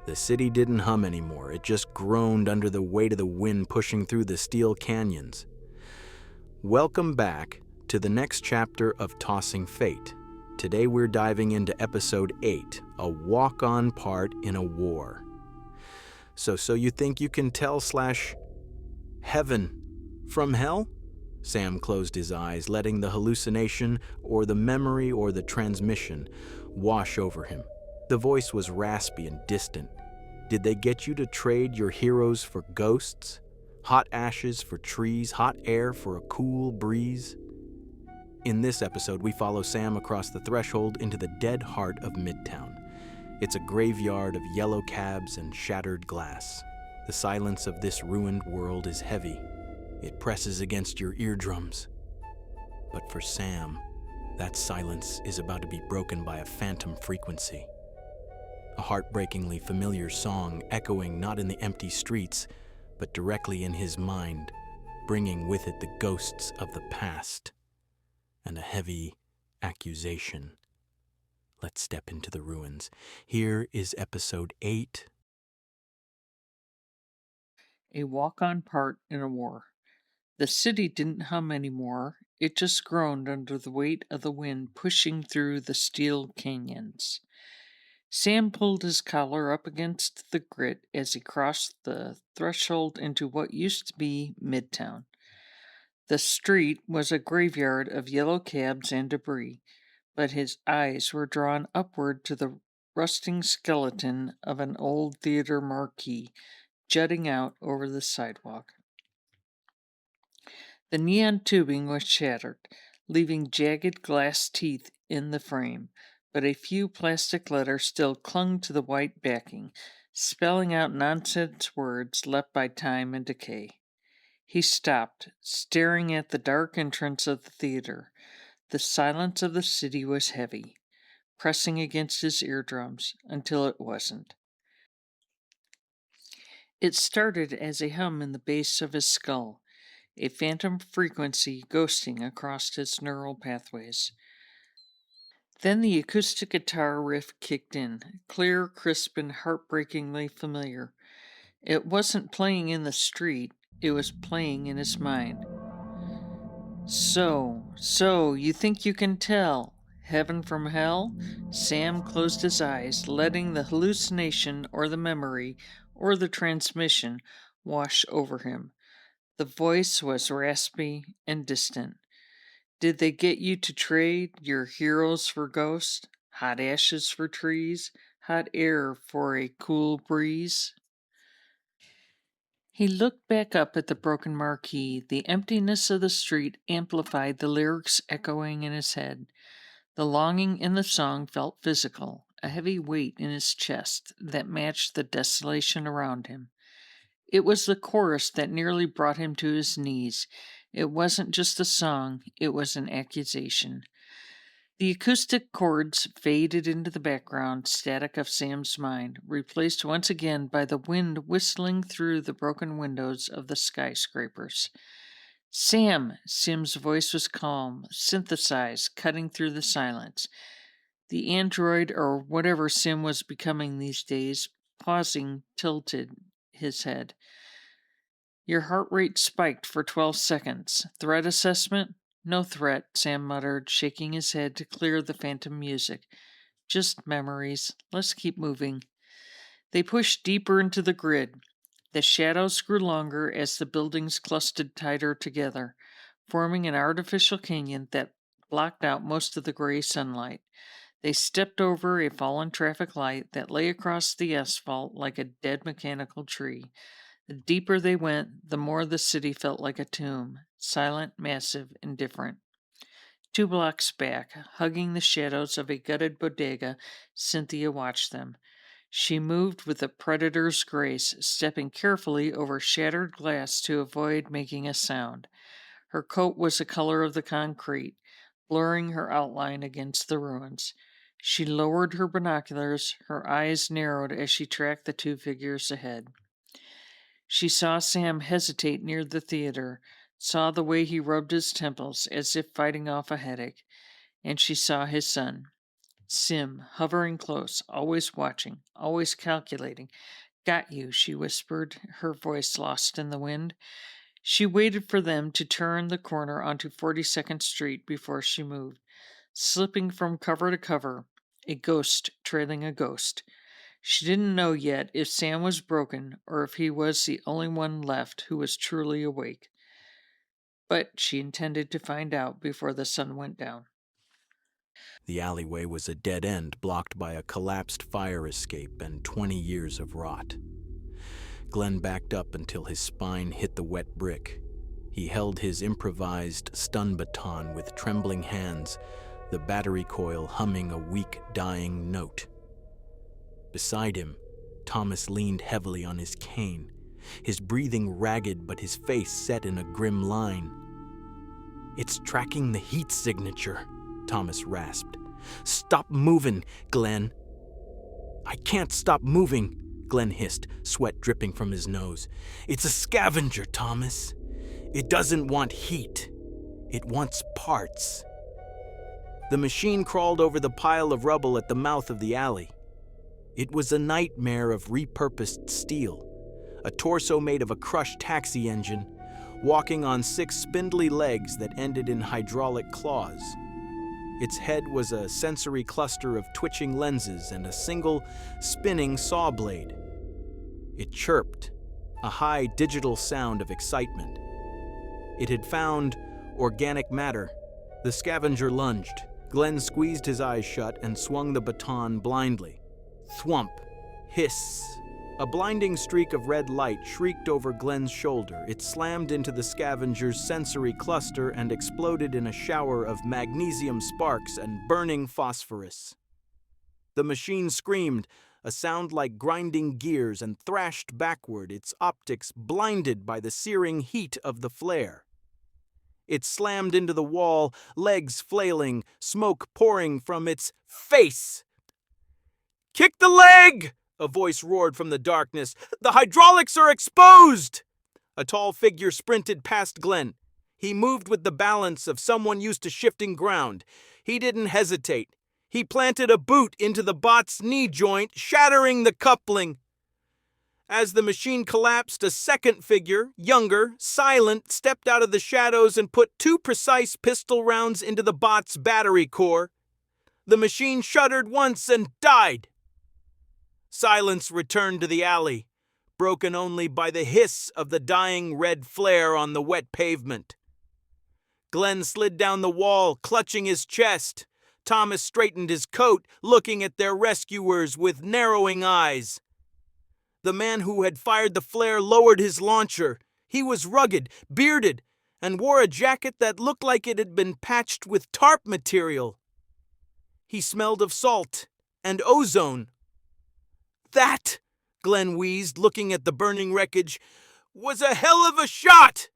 The city didn't hum anymore, it just groaned under the weight of the wind pushing through the steel canyons. Welcome back to the next chapter of Tossing Fate. Today we're diving into episode 8, a walk-on part in a war. So you think you can tell / heaven from hell? Sam closed his eyes, letting the hallucination or the memory or the transmission wash over him. The voice was raspy and distant. Did they get you to trade your heroes for ghosts? Hot ashes for trees, hot air for a cool breeze? In this episode, we follow Sam across the threshold into the dead heart of Midtown. It's a graveyard of yellow cabs and shattered glass. The silence of this ruined world is heavy. It presses against your eardrums. But for Sam, that silence is about to be broken by a phantom frequency. A heartbreakingly familiar song echoing not in the empty streets, but directly in his mind, bringing with it the ghosts of the past and a heavy accusation. Let's step into the ruins. Here is episode 8. A walk-on part in a war. The city didn't hum anymore. It just groaned under the weight of the wind pushing through the steel canyons. Sam pulled his collar up against the grit as he crossed the threshold into what used to be Midtown. The street was a graveyard of yellow cabs and debris, but his eyes were drawn upward to the rusting skeleton of an old theater marquee jutting out over the sidewalk. The neon tubing was shattered, leaving jagged glass teeth in the frame, but a few plastic letters still clung to the white backing, spelling out nonsense words left by time and decay. He stopped, staring at the dark entrance of the theater. The silence of the city was heavy, pressing against his eardrums until it wasn't. It started as a hum in the base of his skull, a phantom frequency ghosting across his neural pathways. Then the acoustic guitar riff kicked in, clear, crisp, and heartbreakingly familiar. It wasn't playing in the street, it was playing in his mind. So, you think you can tell heaven from hell? Sam closed his eyes, letting the hallucination or the memory or the transmission wash over him. The voice was raspy and distant. Did they get you to trade your heroes for ghosts? Hot ashes for trees? Hot air for a cool breeze? He looked back up at the broken marquee. The emptiness of the street amplified the lyrics echoing in his head. The longing in the song felt physical, a heavy weight in his chest that matched the desolation around him. It was the chorus that nearly brought him to his knees. It wasn't just a song, it was an accusation. The acoustic chords faded into the background static of Sam's mind, replaced once again by the wind whistling through the broken windows of the skyscrapers. Sam! Sim's voice was calm, synthesized, cutting through the silence. The android, or whatever Sim was becoming these days, pausing, tilted his head. Your heart rate spiked for 12 seconds. Threat assessment? No threat, Sam muttered, shaking his head to clear the phantom music. Just memories. Let's keep moving. They pushed deeper into the grid. The shadows grew longer as the buildings clustered tighter together, forming an artificial canyon that blocked out most of the gray sunlight. They stepped over a fallen traffic light that lay across the asphalt like a dead mechanical tree. The deeper they went, the more the city felt like a tomb, silent, massive, indifferent. 2 blocks back, hugging the shadows of a gutted bodega, Cynthia watched them. She moved with a predator's grace, stepping carefully over shattered glass to avoid making a sound. Her coat was the color of the concrete, blurring her outline against the ruins. She lowered her binoculars, her eyes narrowed as she tracked the 2 figures ahead. She saw Sam hesitate near the theater, saw the way he rubbed his temples as if fighting off a headache, and she saw his son. Sim, hovering close, always watching, always calculating. Got you, she whispered, her voice lost in the wind. She waited for them to turn the corner onto 42nd Street before she moved, slipping from cover to cover, a ghost trailing a ghost. She didn't know yet if Sam was broken or if he was the only one left who was truly awake. But she intended to find out before the sun went down. The alleyway was a dead end blocked by a collapsed fire escape and 20 years of rot. Glenn backed up until his spine hit the wet brick. He held his improvised stun baton with trembling hands, the battery coil humming a weak, dying note. Beside him, Thomas leaned heavily on his cane, his breathing ragged but his face set in a grim line. "It's tracking the heat signature," Thomas rasped. "Stop moving, Glenn." "I can't stop moving," Glenn hissed, sweat dripping from his nose. "It's a scavenger, Thomas. It doesn't want heat. It wants parts." The machine crawled over the pile of rubble at the mouth of the alley. It was a nightmare of repurposed steel, a torso made of a crushed taxi engine, walking on 6 spindly legs that ended in hydraulic claws. Its head was a sensory cluster of twitching lenses and a single, spinning saw blade. It chirped, a high digital sound of excitement. It had found organic matter. The scavenger lunged. Glenn squeezed his eyes shut and swung the baton blindly. Thwump. Hiss. A blinding streak of red light shrieked over Glenn's shoulder. It slammed into the scavenger's sensory cluster and exploded in a shower of magnesium sparks and burning phosphorus. The machine screamed, a sound like grinding gears, and thrashed backward, its optics blinded by the searing heat of the flare. It slammed into the wall, legs flailing, smoke pouring from its face. "Kick the leg!" a voice roared from the darkness. "The hydraulics are exposed!" A tall figure sprinted past Glenn. He moved with the balance of someone used to shifting ground. He didn't hesitate. He planted a boot into the bot's knee joint, shattering the coupling. As the machine collapsed, a second figure, younger, silent, stepped out of the shadows and put 2 precise pistol rounds into the bot's battery core. The machine shuddered once and died. Silence returned to the alley, broken only by the hiss of the dying red flare on the wet pavement. Glenn slid down the wall, clutching his chest. Thomas straightened his coat, looking at their rescuers with narrowing eyes. The man who had fired the flare lowered his launcher. He was rugged, bearded, and wore a jacket that looked like it had been patched with tarp material. He smelled of salt and ozone. "That," Glenn wheezed, looking at the burning wreckage, "was a hell of a shot!"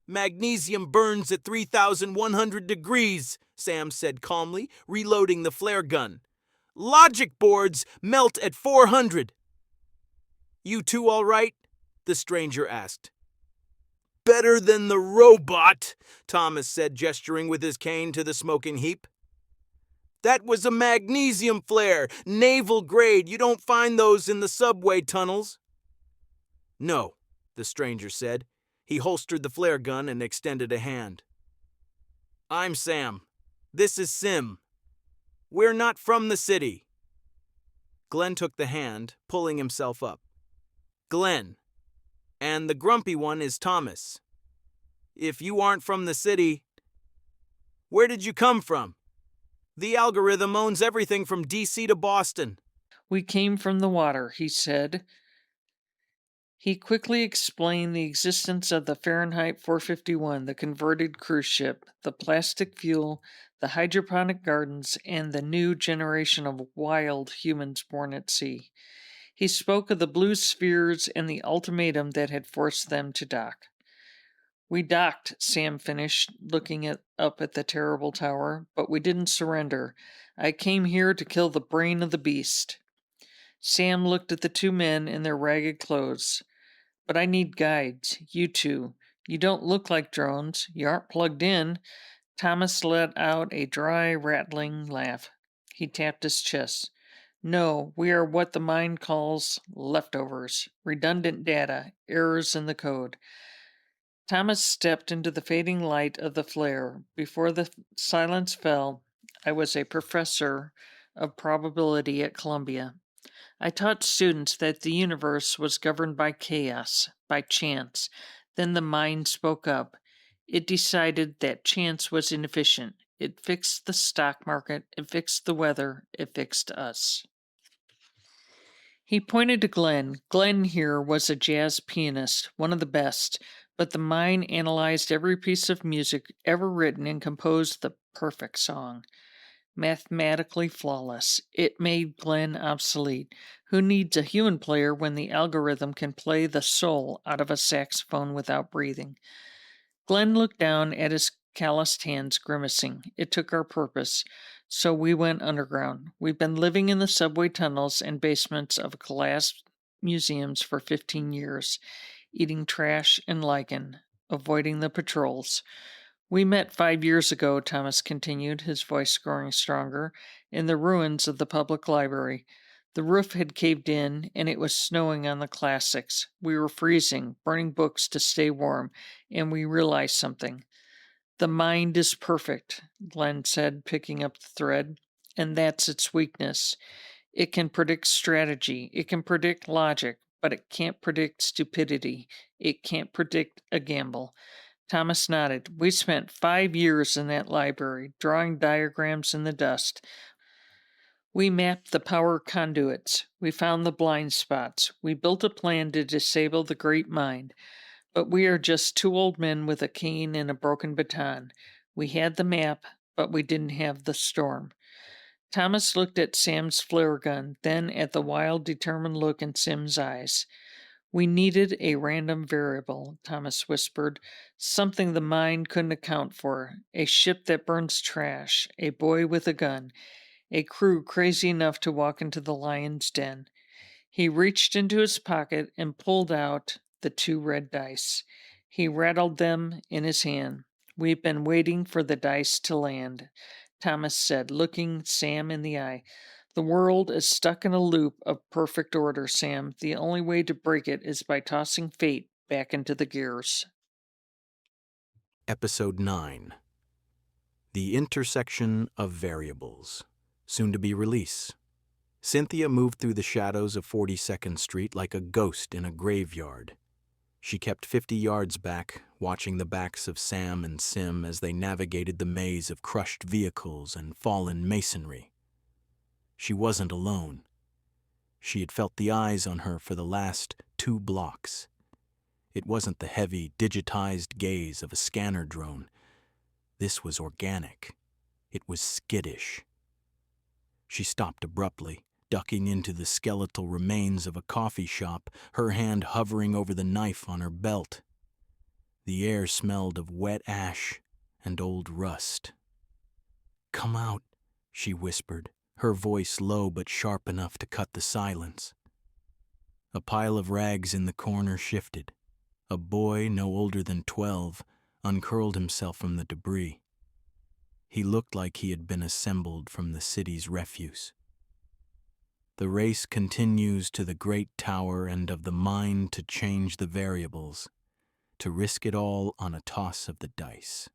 "Magnesium burns at 3,100 degrees, Sam said calmly, reloading the flare gun. "Logic boards melt at 400. "You two all right?" the stranger asked. "Better than the robot," Thomas said, gesturing with his cane to the smoking heap. "That was a magnesium flare, naval grade. You don't find those in the subway tunnels." "No," the stranger said. He holstered the flare gun and extended a hand. "I'm Sam. This is Sim. We're not from the city." Glenn took the hand, pulling himself up. "Glenn. And the grumpy one is Thomas. If you aren't from the city, where did you come from? The algorithm owns everything from DC to Boston." "We came from the water," he said. He quickly explained the existence of the Fahrenheit 451, the converted cruise ship, the plastic fuel, the hydroponic gardens, and the new generation of wild humans born at sea. He spoke of the blue spheres and the ultimatum that had forced them to dock. "We docked," Sam finished, looking up at the terrible tower, "but we didn't surrender. I came here to kill the brain of the beast." Sam looked at the 2 men in their ragged clothes. "But I need guides. You two. You don't look like drones. You aren't plugged in." Thomas let out a dry, rattling laugh. He tapped his chest. No, we are what the mind calls leftovers, redundant data, errors in the code. Thomas stepped into the fading light of the flare. Before the silence fell, I was a professor of probability at Columbia. I taught students that the universe was governed by chaos, by chance. Then the mind spoke up. It decided that chance was inefficient. It fixed the stock market, it fixed the weather, it fixed us. He pointed to Glenn. Glenn here was a jazz pianist, one of the best, but the mind analyzed every piece of music ever written and composed the perfect song. Mathematically flawless. It made Glenn obsolete. Who needs a human player when the algorithm can play the soul out of a saxophone without breathing? Glenn looked down at his calloused hands, grimacing. It took our purpose. So we went underground. We've been living in the subway tunnels and basements of collapsed museums for 15 years, eating trash and lichen, avoiding the patrols. We met 5 years ago, Thomas continued, his voice growing stronger, in the ruins of the public library. The roof had caved in, and it was snowing on the classics. We were freezing, burning books to stay warm, and we realized something. The mind is perfect, Glenn said, picking up the thread, and that's its weakness. It can predict strategy, it can predict logic, but it can't predict stupidity. It can't predict a gamble. Thomas nodded. We spent 5 years in that library, drawing diagrams in the dust. We mapped the power conduits. We found the blind spots. We built a plan to disable the great mind. But we are just two old men with a cane and a broken baton. We had the map, but we didn't have the storm. Thomas looked at Sam's flare gun, then at the wild, determined look in Sim's eyes. We needed a random variable, Thomas whispered, something the mind couldn't account for. A ship that burns trash, a boy with a gun, a crew crazy enough to walk into the lion's den. He reached into his pocket and pulled out the two red dice. He rattled them in his hand. We've been waiting for the dice to land, Thomas said, looking Sam in the eye. The world is stuck in a loop of perfect order, Sam. The only way to break it is by tossing fate back into the gears. Episode 9. The Intersection of Variables. Soon to be release. Cynthia moved through the shadows of 42nd Street like a ghost in a graveyard. She kept 50 yards back, watching the backs of Sam and Sim as they navigated the maze of crushed vehicles and fallen masonry. She wasn't alone. She had felt the eyes on her for the last 2 blocks. It wasn't the heavy, digitized gaze of a scanner drone. This was organic. It was skittish. She stopped abruptly, ducking into the skeletal remains of a coffee shop, her hand hovering over the knife on her belt. The air smelled of wet ash and old rust. "Come out," she whispered, her voice low but sharp enough to cut the silence. A pile of rags in the corner shifted. A boy no older than 12 uncurled himself from the debris. He looked like he had been assembled from the city's refuse. The race continues to the great tower and of the mind to change the variables, to risk it all on a toss of the dice.